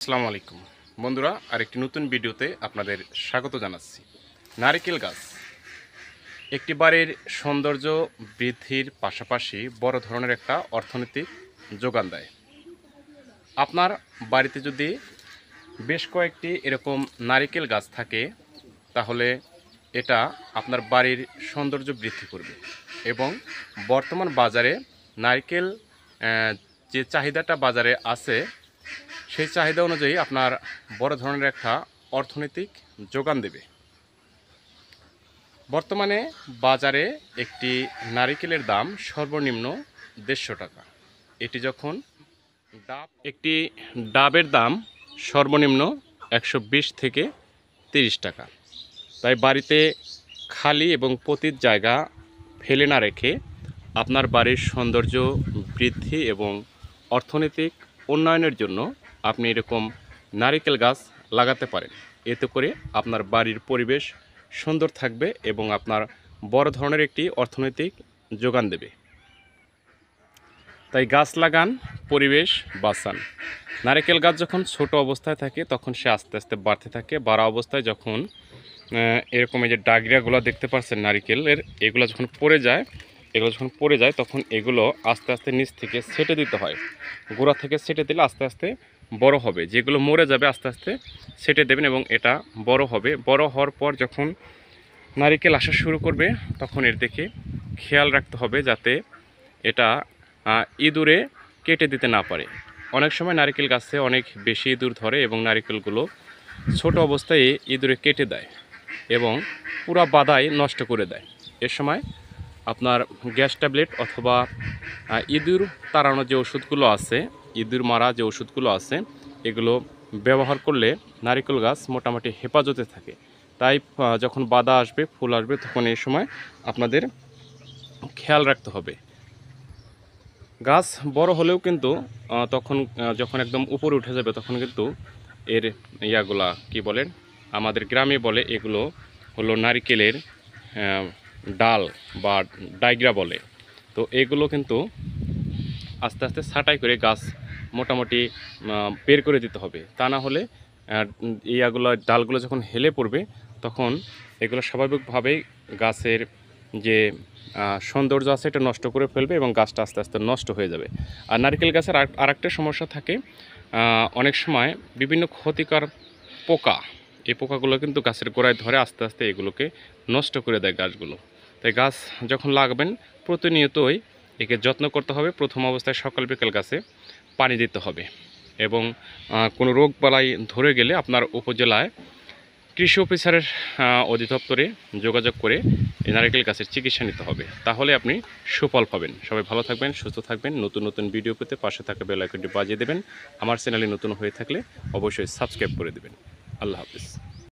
আসসালামু আলাইকুম বন্ধুরা, আরেকটি নতুন ভিডিওতে আপনাদের স্বাগত জানাচ্ছি। নারিকেল গাছ একটি বাড়ির সৌন্দর্য বৃদ্ধির পাশাপাশি বড় ধরনের একটা অর্থনৈতিক যোগান দেয়। আপনার বাড়িতে যদি বেশ কয়েকটি এরকম নারিকেল গাছ থাকে তাহলে এটা আপনার বাড়ির সৌন্দর্য বৃদ্ধি করবে এবং বর্তমান বাজারে নারিকেল যে চাহিদাটা বাজারে আছে সেই চাহিদা অনুযায়ী আপনার বড় ধরনের একটা অর্থনৈতিক যোগান দেবে। বর্তমানে বাজারে একটি নারিকেলের দাম সর্বনিম্ন 150 টাকা। এটি যখন একটি ডাবের দাম সর্বনিম্ন 120 থেকে 30 টাকা। তাই বাড়িতে খালি এবং পতিত জায়গা ফেলে না রেখে আপনার বাড়ির সৌন্দর্য বৃদ্ধি এবং অর্থনৈতিক উন্নয়নের জন্য আপনি এরকম নারিকেল গাছ লাগাতে পারেন। এতে করে আপনার বাড়ির পরিবেশ সুন্দর থাকবে এবং আপনার বড় ধরনের একটি অর্থনৈতিক যোগান দেবে। তাই গাছ লাগান, পরিবেশ বাঁচান। নারিকেল গাছ যখন ছোট অবস্থায় থাকে তখন সে আস্তে আস্তে বাড়তে থাকে। বাড়া অবস্থায় যখন এরকম এই যে ডাগরিয়াগুলো দেখতে পাচ্ছেন নারিকেলের, এগুলো যখন পড়ে যায় তখন এগুলো আস্তে আস্তে নিচ থেকে ছেটে দিতে হয়। গোড়া থেকে ছেটে দিলে আস্তে আস্তে বড় হবে। যেগুলো মরে যাবে আস্তে আস্তে ছেটে দেবেন এবং এটা বড় হবে। বড় হওয়ার পর যখন নারিকেল আসা শুরু করবে তখন এর দিকে খেয়াল রাখতে হবে যাতে এটা ইঁদুরে কেটে দিতে না পারে। অনেক সময় নারিকেল গাছে অনেক বেশি ইঁদুর ধরে এবং নারিকেলগুলো ছোট অবস্থায় ইঁদুরে কেটে দেয় এবং পুরা বাদাই নষ্ট করে দেয়। এ সময় আপনার গ্যাস ট্যাবলেট অথবা ইঁদুর তাড়ানোর যে ওষুধগুলো আছে, ইঁদুর মারা যে ওষুধগুলো আছে, এগুলো ব্যবহার করলে নারিকেল গাছ মোটামুটি হেফাজতে থাকে। তাই যখন বাদা আসবে, ফুল আসবে, তখন এই সময় আপনাদের খেয়াল রাখতে হবে। গাছ বড় হলেও কিন্তু তখন যখন একদম উপরে উঠে যাবে তখন কিন্তু এর ইয়াগুলা কি বলেন, আমাদের গ্রামে বলে এগুলো হলো নারিকেলের ডাল বা ডাইগ্রা বলে। তো এগুলো কিন্তু আস্তে আস্তে ছাঁটাই করে গাছ মোটামুটি বের করে দিতে হবে। তা না হলে ডালগুলো যখন হেলে পড়বে তখন এগুলো স্বাভাবিকভাবেই গাছের যে সৌন্দর্য আছে এটা নষ্ট করে ফেলবে এবং গাছটা আস্তে আস্তে নষ্ট হয়ে যাবে। আর নারকেল গাছের আরেকটা সমস্যা থাকে, অনেক সময় বিভিন্ন ক্ষতিকর পোকা, এই পোকাগুলো কিন্তু গাছের গোড়ায় ধরে আস্তে আস্তে এগুলোকে নষ্ট করে দেয় গাছগুলো। তাই গাছ যখন লাগাবেন প্রতিনিয়তই একে যত্ন করতে হবে। প্রথম অবস্থায় সকাল বিকাল গাছে পানি দিতে হবে এবং কোনো রোগ বালাই ধরে গেলে আপনার উপজেলায় কৃষি অফিসারের অধিদপ্তরে যোগাযোগ করে এই নারিকেল গাছের চিকিৎসা নিতে হবে। তাহলে আপনি সুফল পাবেন। সবাই ভালো থাকবেন, সুস্থ থাকবেন। নতুন নতুন ভিডিও পেতে পাশে থাকা বেল আইকনটি বাজিয়ে দেবেন। আমার চ্যানেলে নতুন হয়ে থাকলে অবশ্যই সাবস্ক্রাইব করে দেবেন। আল্লাহ হাফিজ।